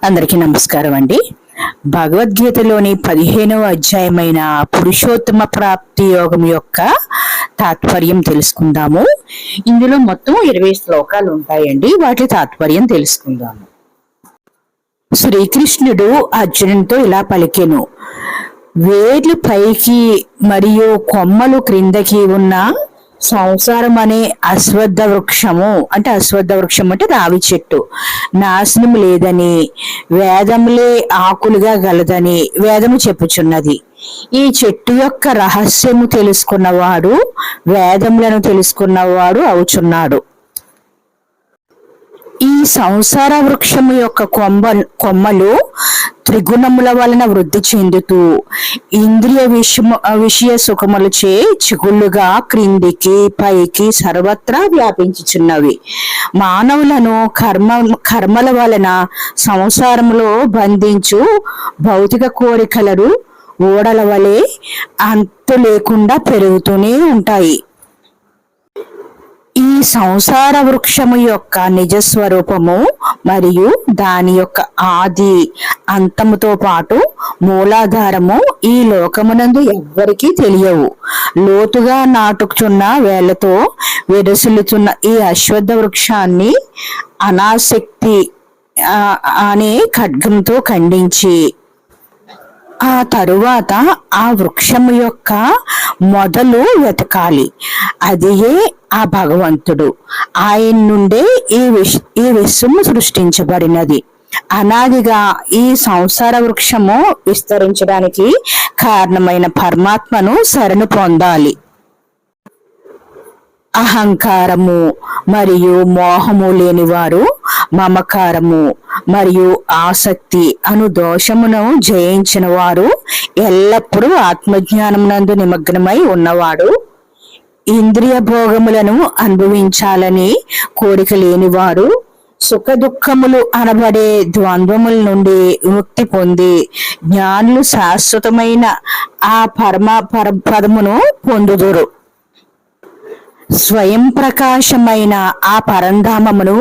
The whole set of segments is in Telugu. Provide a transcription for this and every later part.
అందరికీ నమస్కారం అండి. భగవద్గీతలోని 15వ అధ్యాయమైన పురుషోత్తమ ప్రాప్తి యోగం యొక్క తాత్పర్యం తెలుసుకుందాము. ఇందులో మొత్తం 20 శ్లోకాలు ఉంటాయండి. వాటి తాత్పర్యం తెలుసుకుందాము. శ్రీకృష్ణుడు అర్జునునితో ఇలా పలికెను: వేర్లు పైకి మరియు కొమ్మలు క్రిందకి ఉన్న సంసారం అనే అశ్వత్థ వృక్షము అంటే రావి చెట్టు నాశనం లేదని, వేదములే ఆకులుగా గలదని వేదము చెప్పుచున్నది. ఈ చెట్టు యొక్క రహస్యము తెలుసుకున్నవాడు వేదములను తెలుసుకున్నవాడు అవుచున్నాడు. ఈ సంసార వృక్షము యొక్క కొమ్మలు త్రిగుణముల వలన వృద్ధి చెందుతూ ఇంద్రియ విషయ సుఖములచే చిగుళ్ళుగా క్రిందికి పైకి సర్వత్రా వ్యాపించుచున్నవి. మానవులను కర్మల వలన సంసారములో బంధించు భౌతిక కోరికలను ఓడల వలె అంతు లేకుండా పెరుగుతూనే ఉంటాయి. ఈ సంసార వృక్షము యొక్క నిజస్వరూపము మరియు దాని యొక్క ఆది అంతముతో పాటు మూలాధారము ఈ లోకమునందు ఎవ్వరికీ తెలియవు. లోతుగా నాటుచున్న వేళ్లతో విరసిల్లుతున్న ఈ అశ్వత్థ వృక్షాన్ని అనాసక్తి అనే ఖడ్గంతో ఖండించి ఆ తరువాత ఆ వృక్షము యొక్క మొదలు వెతకాలి. అదియే ఆ భగవంతుడు. ఆయన నుండే ఈ విశ్వము సృష్టించబడినది. అనాదిగా ఈ సంసార వృక్షము విస్తరించడానికి కారణమైన పరమాత్మను శరణు పొందాలి. అహంకారము మరియు మోహము లేనివారు మమకారము మరియు ఆసక్తి అను దోషమును జయించిన వారు, ఎల్లప్పుడూ ఆత్మజ్ఞానమునందు నిమగ్నమై ఉన్నవాడు, ఇంద్రియ భోగములను అనుభవించాలని కోరిక లేనివారు, సుఖ దుఃఖములు అనబడే ద్వంద్వముల నుండి విముక్తి పొంది జ్ఞానులు శాశ్వతమైన ఆ పరమపదమును పొందుదురు. స్వయం ప్రకాశమైన ఆ పరంధామమును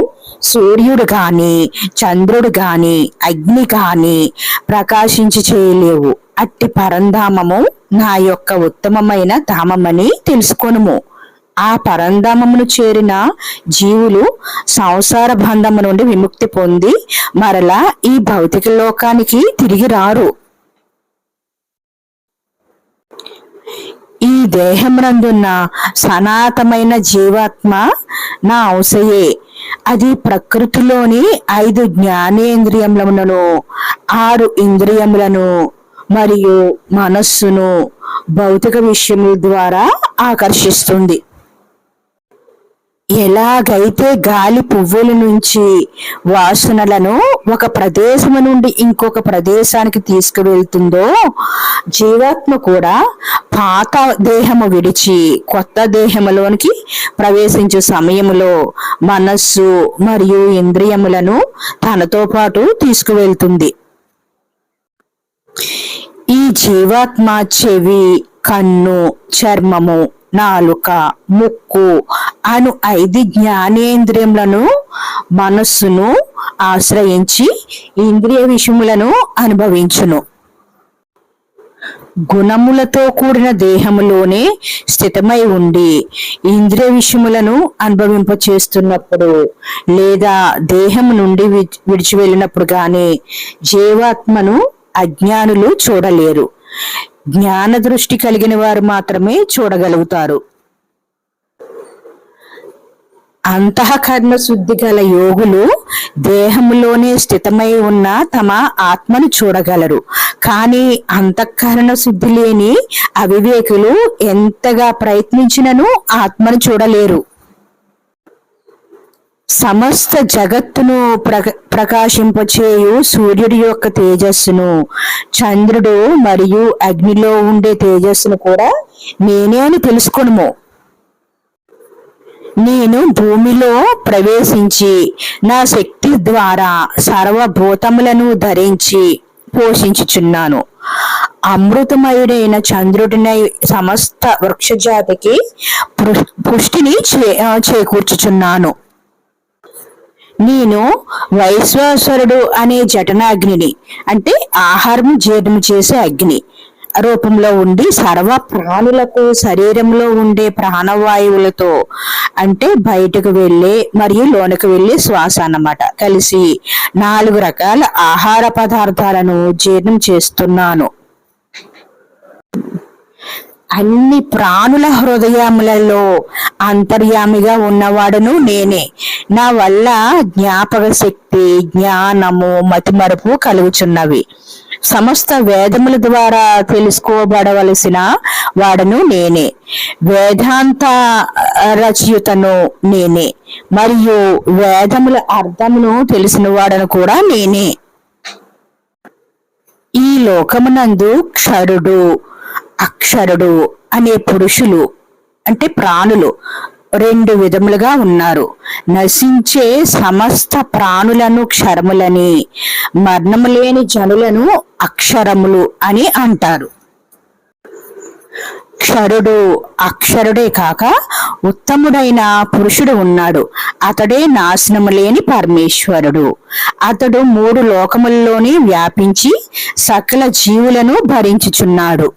సూర్యుడు గాని చంద్రుడు గాని అగ్ని గాని ప్రకాశించి చేయలేవు. అట్టి పరంధామము నా యొక్క ఉత్తమమైన ధామమని తెలుసుకొనుము. ఆ పరంధామమును చేరిన జీవులు సంసార బంధము నుండి విముక్తి పొంది మరలా ఈ భౌతిక లోకానికి తిరిగి రారు. ఈ దేహమునందున్న సనాతనమైన జీవాత్మ నా అంశయే. అది ప్రకృతిలోని 5 జ్ఞానేంద్రియములను, 6 ఇంద్రియములను మరియు మనస్సును భౌతిక విషయముల ద్వారా ఆకర్షిస్తుంది. ఎలాగైతే గాలి పువ్వుల నుంచి వాసనలను ఒక ప్రదేశము నుండి ఇంకొక ప్రదేశానికి తీసుకువెళ్తుందో, జీవాత్మ కూడా పాత దేహము విడిచి కొత్త దేహములోనికి ప్రవేశించే సమయములో మనస్సు మరియు ఇంద్రియములను తనతో పాటు తీసుకువెళ్తుంది. ఈ జీవాత్మ చెవి, కన్ను, చర్మము, నాలుక, ముక్కు అను 5 జ్ఞానేంద్రియములను, మనస్సును ఆశ్రయించి ఇంద్రియ విషయములను అనుభవించును. గుణములతో కూడిన దేహములోనే స్థితమై ఉండి ఇంద్రియ విషయములను అనుభవింపచేస్తున్నప్పుడు లేదా దేహము నుండి విడిచి వెళ్ళినప్పుడు గాని జీవాత్మను అజ్ఞానులు చూడలేరు. జ్ఞాన దృష్టి కలిగిన వారు మాత్రమే చూడగలుగుతారు. అంతఃకరణ శుద్ధి గల యోగులు దేహములోనే స్థితమై ఉన్న తమ ఆత్మను చూడగలరు. కానీ అంతఃకరణ శుద్ధి లేని అవివేకులు ఎంతగా ప్రయత్నించినను ఆత్మను చూడలేరు. సమస్త జగత్తును ప్రకాశింపచేయు సూర్యుడి యొక్క తేజస్సును, చంద్రుడు మరియు అగ్నిలో ఉండే తేజస్సును కూడా నేనే అని తెలుసుకొనుము. నేను భూమిలో ప్రవేశించి నా శక్తి ద్వారా సర్వభూతములను ధరించి పోషించుచున్నాను. అమృతమయుడైన చంద్రుడినై సమస్త వృక్షజాతికి పుష్టిని చేకూర్చుచున్నాను. నేను వైశ్వాసరుడు అనే జఠనాగ్నిని, అంటే ఆహారం జీర్ణం చేసే అగ్ని రూపంలో ఉండి సర్వ ప్రాణులకు శరీరంలో ఉండే ప్రాణవాయువులతో, అంటే బయటకు వెళ్ళే మరియు లోనికి వెళ్ళే శ్వాస అన్నమాట, కలిసి 4 రకాల ఆహార పదార్థాలను జీర్ణం చేస్తున్నాను. అన్ని ప్రాణుల హృదయములలో అంతర్యామిగా ఉన్నవాడును నేనే. నా వల్ల జ్ఞాపక శక్తి, జ్ఞానము, మతిమరుపు కలుగుచున్నవి. సమస్త వేదముల ద్వారా తెలుసుకోబడవలసిన వాడను నేనే. వేదాంత రచయితను నేనే, మరియు వేదముల అర్థమును తెలిసిన వాడను కూడా నేనే. ఈ లోకమునందు క్షరుడు, అక్షరుడు అనే పురుషులు, అంటే ప్రాణులు 2 విధములుగా ఉన్నారు. నశించే సమస్త ప్రాణులను క్షరములని, మరణము లేని జనులను అక్షరములు అని అంటారు. క్షరుడు, అక్షరుడే కాక ఉత్తముడైన పురుషుడు ఉన్నాడు. అతడే నాశనము లేని పరమేశ్వరుడు. అతడు 3 లోకముల్లోని వ్యాపించి సకల జీవులను భరించుచున్నాడు.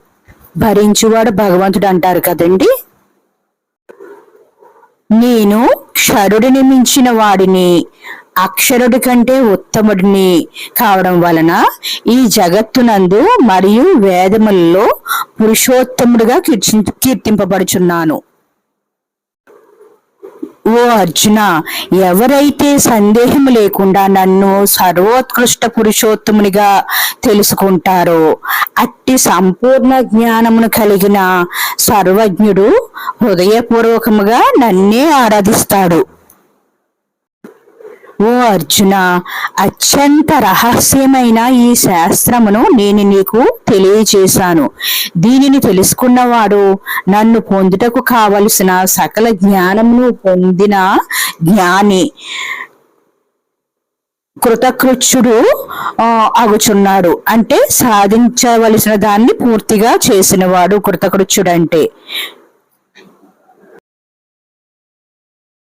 భరించువాడు భగవంతుడు అంటారు కదండి. నేను క్షరుడిని మించిన వాడిని, అక్షరుడి కంటే ఉత్తముడిని కావడం వలన ఈ జగత్తునందు మరియు వేదములలో పురుషోత్తముడిగా కీర్తింపబడుచున్నాను. ఓ అర్జున, ఎవరైతే సందేహం లేకుండా నన్ను సర్వోత్కృష్ట పురుషోత్తమునిగా తెలుసుకుంటారో అట్టి సంపూర్ణ జ్ఞానమును కలిగిన సర్వజ్ఞుడు హృదయపూర్వకముగా నన్నే ఆరాధిస్తాడు. ఓ అర్జున, అత్యంత రహస్యమైన ఈ శాస్త్రమును నేను నీకు తెలియచేశాను. దీనిని తెలుసుకున్నవాడు నన్ను పొందుటకు కావలసిన సకల జ్ఞానమును పొందిన జ్ఞాని, కృతకృత్యుడు అగుచున్నాడు. అంటే సాధించవలసిన దాన్ని పూర్తిగా చేసినవాడు కృతకృత్యుడంటే.